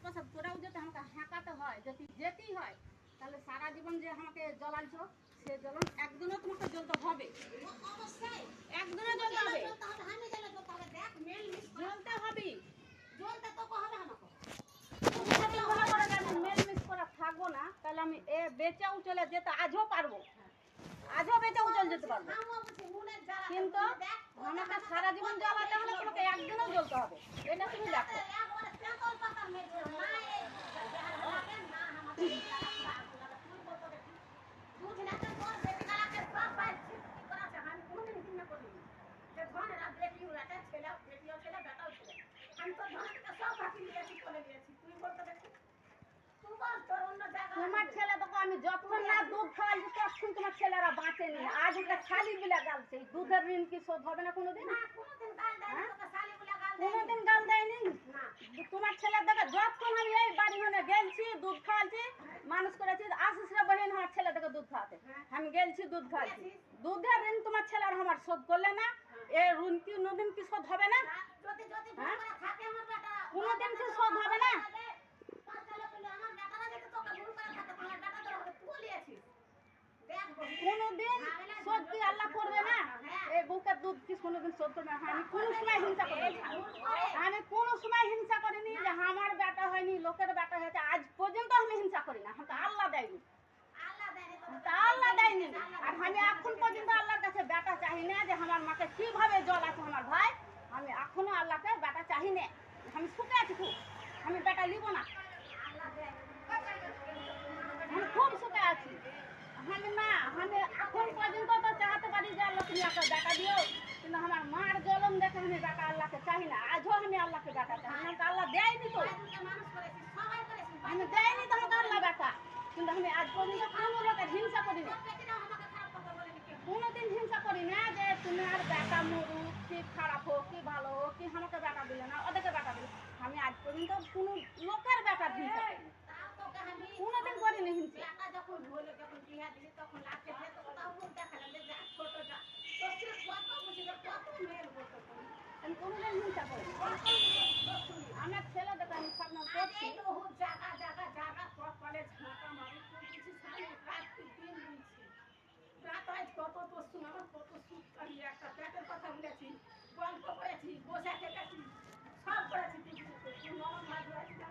প্রসাদ করেও যদি আমাকে হাঁকাতে হয়, যদি যেতেই হয়, তাহলে সারা জীবন যে আমাকে জ্বলাইছো সে জ্বলন একদিনও তোমাকে জ্বলতে হবে, একদিনও জ্বলতে হবে, জ্বলতে হবে, জ্বলতে তো হবে আমাকে। মেল মিস করা থাকবো না, তাহলে আমি এ বেঁচেও চলে যেতে আজও পারবো, আজও বেঁচেও চলে যেতে পারবো, কিন্তু আমাকে সারা জীবন জ্বালাতে হলে তোমাকে একদিনও জ্বলতে হবে, এটা তুমি দেখো। তোমার ছেলে তোকে আমি যতক্ষণ না দুধ খাওয়াইছি ততক্ষণ তোমার ছেলেরা বাঁচেনি, আজ ওটা খালি বিলা গালছে, দুধের ঋণ কি শোধ হবে না কোনোদিন? কোনোদিন গাল দেয়নি তোমার ছেলে। দেখে যতক্ষণ আমি এই বাড়ি মনে গেলছি দুধ খাওয়াচ্ছি, মানুষ করেছি, আশিস রে বহিন আমার ছেলে থেকে দুধ খাওয়াতে, আমি গেলছি দুধ খাওয়াচ্ছি, দুধের ঋণ তোমার ছেলের আমার শোধ করলে না, এ ঋণ কি কোনোদিন কি শোধ হবে না? কোনোদিন কি শোধ হবে না? কোনোদিন শোধ কি আল্লাহ করবে না? এই বুকের দুধ কি কোনোদিন শোধ করবে না? আমি কোনো সময় হিংসা করিনি, আমি কোনো সময় হিংসা করিনি যে আমার বেটা হয়নি লোকের বেটা হয়েছে, আজ পর্যন্ত আমি হিংসা করি না, আমাকে আল্লাহ দেয়নি, আল্লাহ দেয়নি। আর আমি এখন পর্যন্ত আল্লাহর কাছে বেটা চাই না যে আমার মাকে কিভাবে জল আছে আমার ভাই, আমি এখনো আল্লাহকে বেটা চাই না, আমি সুখে আছি খুব, আমি বেটা নিব না, আমি খুব সুখে আছি। আমি না, আমি এখন পর্যন্ত তো চাহাতে পারি যে আল্লাহ তুমি একটা বেটা দিও, কিন্তু আমার মার জলম দেখে আমি বেটা আল্লাহকে চাই না, আজও আমি আল্লাহকে বেটা চাই না, আল্লাহ দেয়নি তো, আমি দেয়নি তোমাকে আল্লাহ বেটা, কিন্তু আমি আজ পর্যন্ত কোনো লোকের হিংসা করি না, কোনোদিন হিংসা করি না যে তুমি আর বেটা মরুক কি খারাপ হোক কি ভালো হোক কি আমাকে বেটা দিলে না ওদেরকে বেটা দিলে, আমি আজ পর্যন্ত কোনো লোকের বেটার হিংসা করি কোনোদিন করিনি হিংসা। আমি কোনোদিন হিংসা করি আমার ছেলে দেখে আমি সামনে করছি কত পশ্চিম আমার কত সুখ আমি একটা পেটের কথা বলেছি, গল্প করেছি, বসে থেকেছি, সব করেছি, নরম ভাত হয়েছিল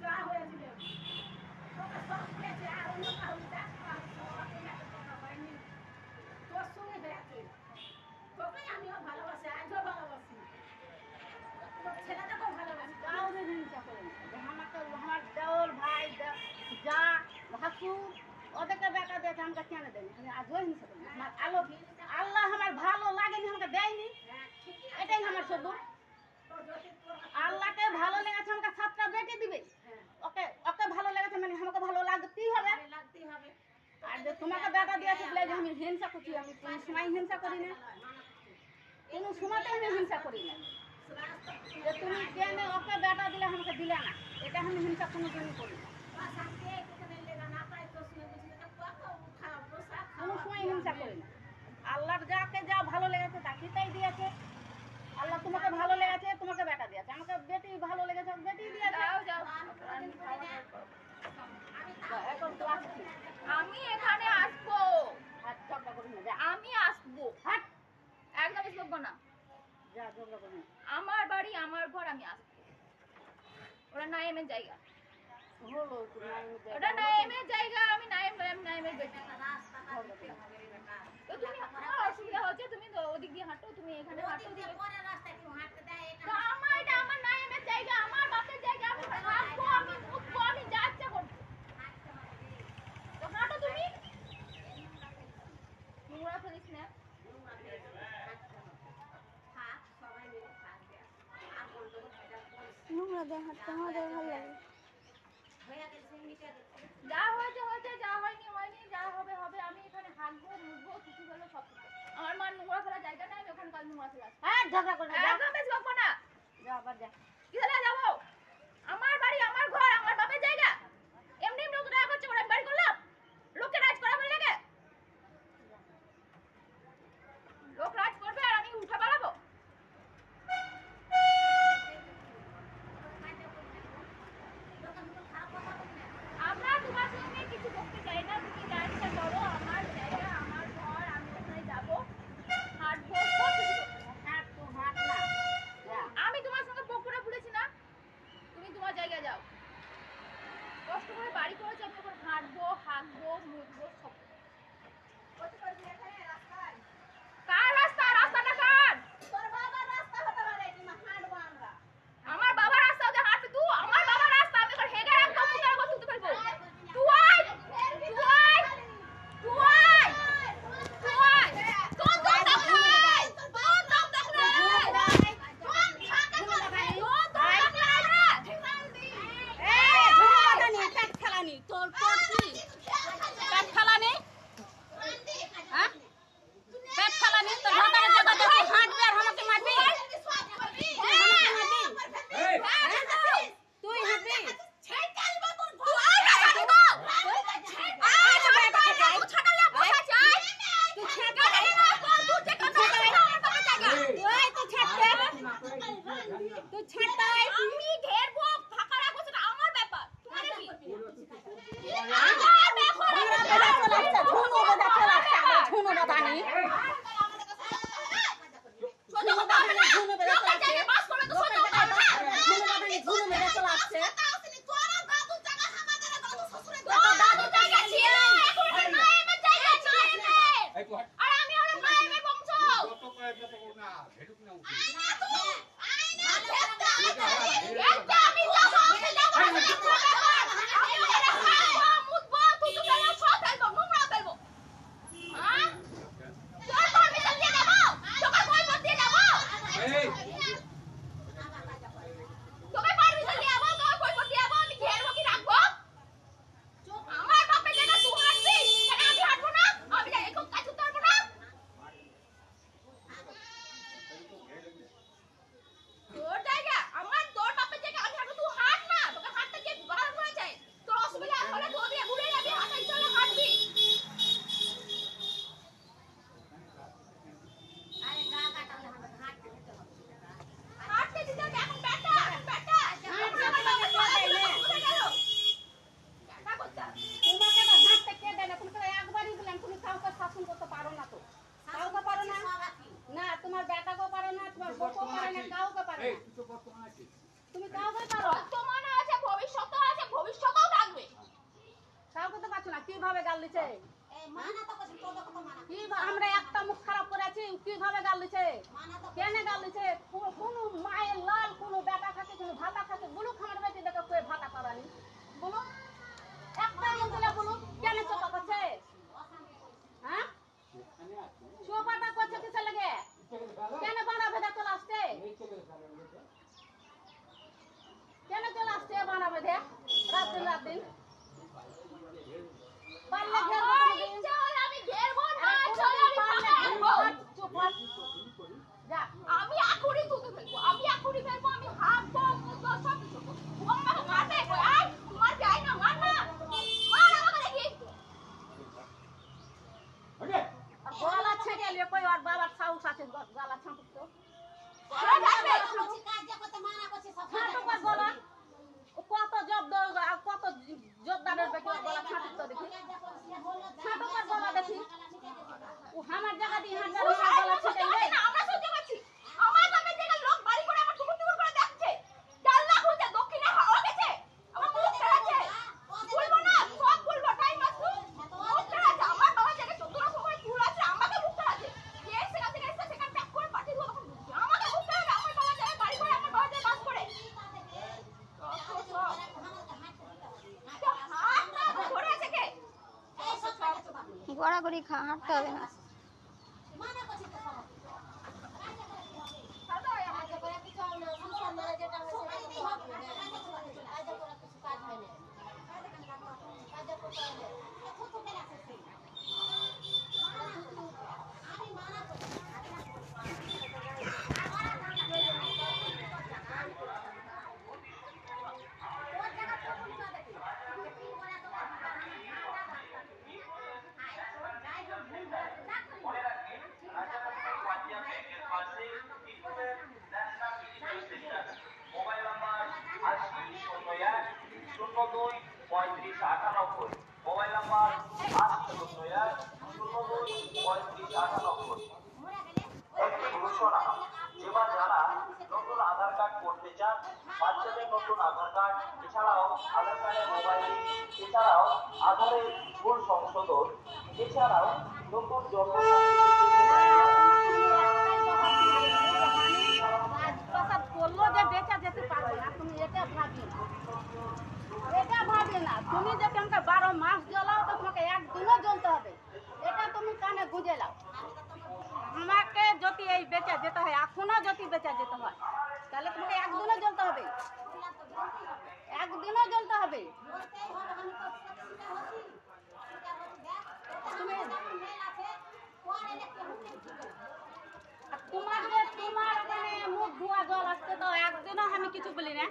যা হয়েছিল তোকে সব করেছি, আর অন্য কাউকে কথা হয়নি, তোর সঙ্গে হয়েছে, তোকে আমিও ভালোবাসি, আজও ভালোবাসি, তোর ছেলেটাকেও ভালোবাসি, কাউরে হিংসা করে না, আমাকে আমার দেওর ভাই যা ভাসুর ওদেরকে বেটা দেখে আমাকে কেন দেয়নি, আমি আজও হিংসা করি আমার আল্লাহ আমার ভালো লাগেনি আমাকে দেয়নি, এটাই আমার শুধু আল্লাহকে ভালো লেগেছে আমাকে 7টা বেটে দিবে, ওকে ওকে ভালো লেগেছে মানে আমাকে ভালো লাগতেই হবে, আর যে তোমাকে বেটা দিয়েছে বলে যে আমি হিংসা করছি, আমি কোনো সময় হিংসা করি না, কোনো সময়তে আমি হিংসা করি না, যে তুমি কেন ওকে বেটা দিলে আমাকে দিলে না, এটা আমি হিংসা কোনো দিনই করি না, কোনো সময় হিংসা করি না, আল্লাহর যাকে যা ভালো লেগেছে তাকে তাই দিয়েছে, আল্লাহ তোমাকে ভালো লেগেছে তোমাকে বেটা দিয়েছে, আমাকে বেটি ভালো লেগেছে বেটি দিয়েছে, এখন তো আসছি আমি এখানে আসবো, আমি আসবো, হাট একদম আসবো না, যা ঝগড়া করবি আমার বাড়ি আমার ঘর, আমি আসবো, ওরা নাইমের জায়গা, হলো ওটা নাইমের জায়গা, আমি নাইমের বেটি, তো তুমি আমার অসুবিধা হচ্ছে, তুমি ওদিক দিয়ে হাঁটো, তুমি এখানে হাঁটো, তো আমার এটা আমার নাইমের জায়গা, আমার বাপের জায়গা, আমি থাকবো, আমি উঠবো, আমি যা ইচ্ছা করবো, তো হাঁটো তুমি, নোংরা ফেলিস না, নোংরা দিয়ে হাঁটতে আমাদের ভালো লাগে, যা হয়েছে হয়েছে, যা হয়নি হয়নি, যা হবে হবে, আমি এখানে হাঁটবো মুখবো কিছু হলো সব কিছু, আমার মার নোংরা ফেলা জায়গা নাই, আমি ওখানে কাল নোংরা ফেলা হ্যাঁ ঝগড়া করবি একদম বেশ বকবো না, যা আবার যা কি হলে যাবো, আমার বাড়ি আমার ঘর, আমার বাপের জায়গা, এমনি লোক রাগ হচ্ছে ওরা বাড়ি করলাম, লোকে রাজ করা ভালো লাগে, লোক রাজ করবে আর আমি উঠে পালাবো, তুই ছাড়তা আমি ঘেরবো ফাঁকা রাখবো সেটা আমার ব্যাপার তোমার কি ঝুনু দাদানি তুমি কাউকে পারো বর্তমানে আছে ভবিষ্যতেও আছে ভবিষ্যতেও থাকবে কাউকে তো পাচ্ছ না কিভাবে গাল দিছে আমরা একটা মুখ খারাপ করেছি কিভাবে গাল দিছে কেন গাল দিছে কোন মায়ের লাল কোন বেটা খাচ্ছে কোন ভাতা খাচ্ছে বলো খামার বেটি দেখো কই ভাতা করানি বলো একটা মুখলে বলো কেন চোপা করছে হ্যাঁ চোপাটা করছে কিসে লাগে কেন বাড়া ভেদা চলে আসছে কেন চলে আসছে বাড়া ভেদা রাত দিন পারলে ঘেরবো আমি ঘেরবো না চলো যা আমি আকুড়ি তুলতে ফেলবো আমি আকুড়ি ফেলবো আমি হাঁটবো মুখবো সব কিছু করবো আমাকে মারতে কই আয় তোমার যাই না মার না মার আমাকে দেখি আর গলা ছেড়ে এলে কই আর বাবার সাউস আছে গলা ছাঁটুক তো ওরা যাবে ছাঁটুক আর গলা ও কত জব দেবে আর কত জবদারের বেটি গলা ছাঁটুক তো দেখি ছাঁটুক আর গলা দেখি ও আমার জায়গা দিয়ে হাজার গলা ছেড়ে না আমরা সহ্য করছি আমার বাপের জায়গা লোক বাড়ি করে আমার টুকুর টুকুর করে দেখছে ডাল না খুঁজে দক্ষিণে হাওয়া গেছে আমার মুখ ফেরাচ্ছে বলবো না সব বলবো টাইম আসু মুখ ফেরাচ্ছে আমার বাবার জায়গায় 14 সময় চুল আছে আমাকে মুখ ফেরাচ্ছে কে সেখান থেকে এসে সেখান প্যাক করে পাঠিয়ে দেবো আমাকে মুখ ফেরাচ্ছে আমার বাবার জায়গায় বাড়ি করে আমার বাবার জায়গায় বাস করে হাত না ধরে আছে কে গড়াগড়ি হাঁটতে হবে না মোবাইল নাম্বার 8001 ঘোষণা এবার যারা নতুন আধার কার্ড করতে চান বাচ্চাদের নতুন আধার কার্ড এছাড়াও আধার কার্ডের মোবাইল এছাড়াও আধারের ভুল সংশোধন এছাড়াও নতুন জন্ম করলো যে বেচা যেতে পারবে না তুমি এটা ভাবি না তুমি যে তোমাকে 12 মাস জ্বলাও তো তোমাকে একদিনও জ্বলতে হবে এটা তুমি কানে গুঁজে লাও আমাকে যদি এই বেচা যেতে হয় এখনো যদি বেচা যেতে হয় তাহলে তোমাকে একদিনও জ্বলতে হবে একদিনও জ্বলতে হবে তোমার মানে মুখ ধোয়া জল আসছে তো একদিনও আমি কিছু বলি না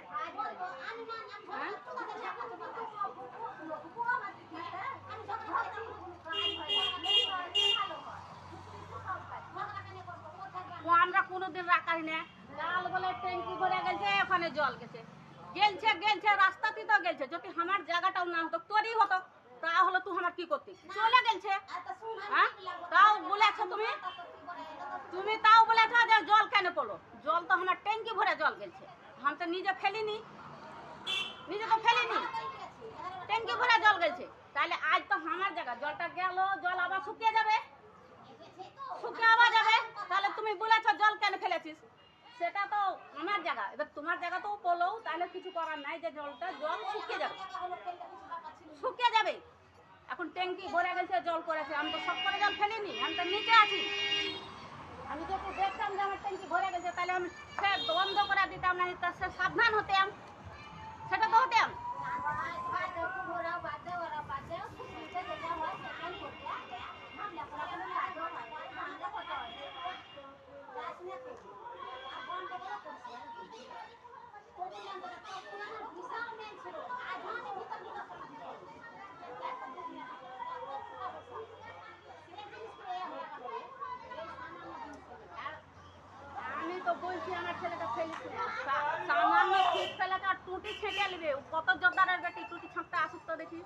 আমরা কোনোদিন রাখাই না লাল বলে ট্যাঙ্কি ভরে ওখানে জল গেছে গেলছে রাস্তাতে তো গেলছে যদি আমার জায়গাটাও না হতো তোরই হতো তাহলে তুই আমার কি করতি চলে গেলছে হ্যাঁ তাও বলেছো তুমি তাও বলেছো যে জল কেন পড়লো জল তো আমার ট্যাঙ্কি ভরে জল গেছে আমি তো নিজে ফেলিনি ট্যাঙ্কি ভরে জল গেছে তাহলে আজ তো আমার জায়গা জলটা গেল জল আবার শুকিয়ে যাবে তাহলে তুমি বলেছো জল কেন ফেলেছিস সেটা তো আমার জায়গা এবার তোমার জায়গা তো পড়লো তাহলে কিছু করার নাই যে জল শুকিয়ে যাবে এখন ট্যাঙ্কি ভরে গেছে জল করেছে আমি তো সব করে জল ফেলিনি আমি তো নিচে আছি আমি যদি দেখতাম যে আমার ট্যাঙ্কি ভরে গেছে তাহলে আমি সে বন্ধ করে দিতাম না সে সাবধান হতাম সেটা তো হতাম আমি তো বলছি আমার ছেলেটা ফেলিস না সামান্য ঠিক ফেলাতে আর টুটি ছেঁটে নেবে কত জোরদারের বেটি টুটি ছাঁটতে আসুক তো দেখি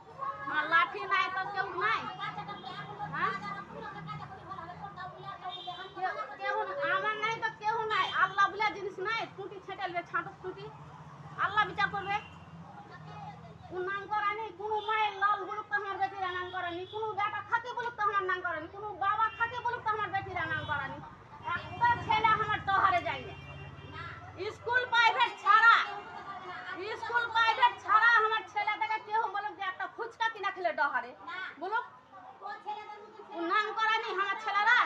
আমার লাঠি নাই তো কেউ নাই কেউ আমার নাই তো কেউ নাই আল্লাহ বলে জিনিস নাই টুটি ছেঁটে নেবে ছাঁটুক টুটি আল্লাহ বিচার করবে নাম করানি কোনো মায়ের লাল বলুক তো আমার বেটিরা নাম করানি কোনো বেটা খাতে বলুক তো আমার নাম করানি কোনো বাবা খাতে বলুক তো আমার বেটিরা নাম করানি একটা ছেলে আমার ডহারে যায়নি স্কুল প্রাইভেট ছাড়া আমার ছেলেটাকে কেউ বলুক যে একটা ফুচকা কিনা খেলে ডহারে বলুক নাম করানি আমার ছেলেরা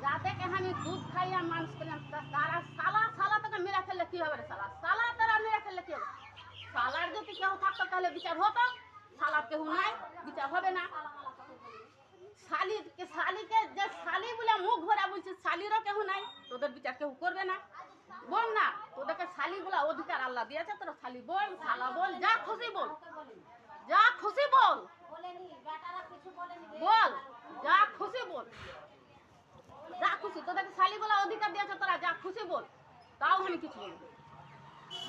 যাদেরকে আমি দুধ খাইয়া মানুষ করলাম তারা সালা তোকে মেরে ফেললে কি হবে রে সালা তারা মেরে ফেললে কি হবে সালার যদি কেউ থাকতো তাহলে বিচার হতো সালার কেউ নাই বিচার হবে না শালিকে যে শালি বলে মুখ ভরা বলছে শালিরও কেউ নাই তোদের বিচার কেউ করবে না বল না তোদেরকে শালি বলা অধিকার আল্লাহ দিয়েছে তোরা শালি বল শালা বল যা খুশি বল যা খুশি বল যা খুশি তোদেরকে শালি বলা অধিকার দিয়েছে তোরা যা খুশি বল তাও আমি কিছু বলবো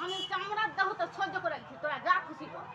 আমি চামড়ার দেহ তো সহ্য করে গেছি তোরা যা খুশি বল